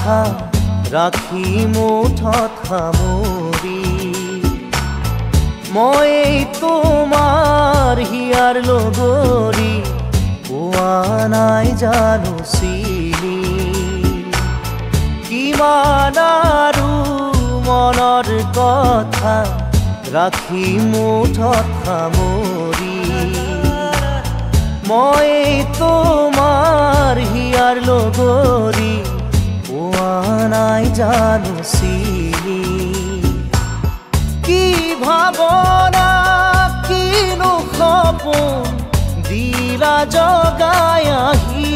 কথা ৰাখি মুঠত সামৰি মই তোমাৰ হিয়াৰ লগৰী পোৱা নাই জানো চিনি কিমান আৰু মনৰ কথা ৰাখি মুঠত সামৰি মই তোমাৰ হিয়াৰ লগৰী পোৱা নাই জানো চিনি কি ভাৱনা কিনো সপোন দিলা জগাই আহি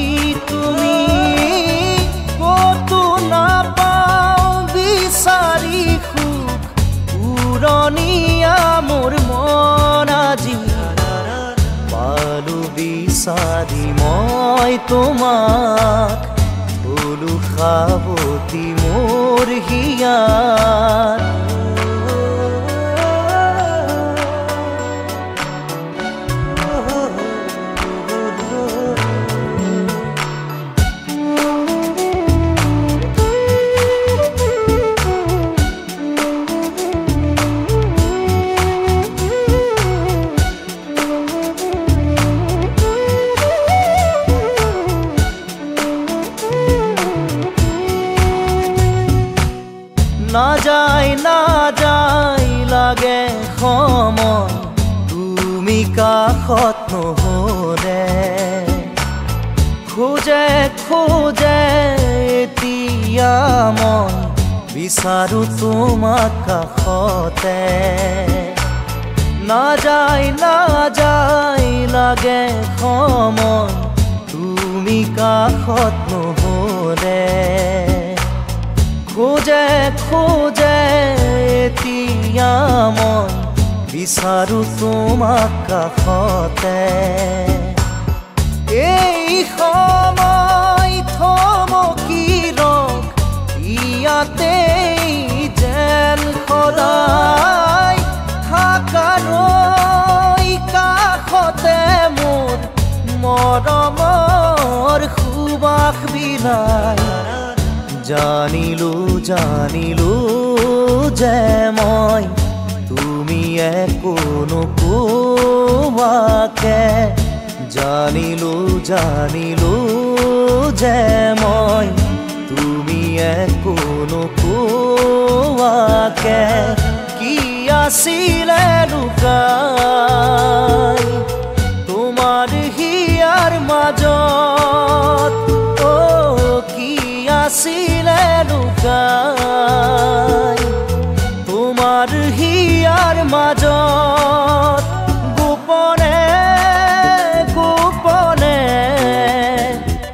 তুমি কতো নাপাওঁ বিচাৰি সুখ পুৰণীয়া মোৰ মন আজি পালো বিচাৰি মই তোমাক হলো সাৱতি মোৰ হিয়াৰ না যায় লাগে সময় তুমি কাষত নহ'লে খোজে এতিয়া মই বিচাৰো তোমাক কাষতে না যায় লাগে সময় তুমি কাষত নহ'লে খোজে এতিয়া মই বিচাৰো তোমাক কাষতে এই সময় থমকি ৰখ ইয়াতে যেন সদায় থাকালৈ কাষতে মোৰ মৰমৰ সুবাস বিলাই জানিলো যে মই তুমি একো নোকোৱাকে জানিলো যে মই তুমি একো নোকোৱাকে কি আছিলে লুকাই তোমাৰ হিয়াৰ মাজত কি আছিলে লুকাই তোমাৰ হিয়াৰ মাজত গোপনে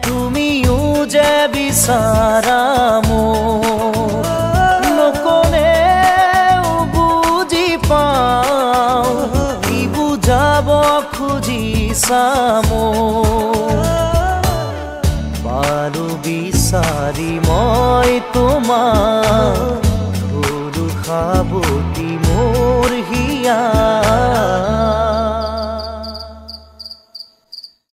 তুমিও যে বিচাৰা মোক নকলেও বুজি পাওঁ কি বুজাব খুজিছা মোক পালো বিচাৰি মই তোমাক হলো সাৱতি মোৰ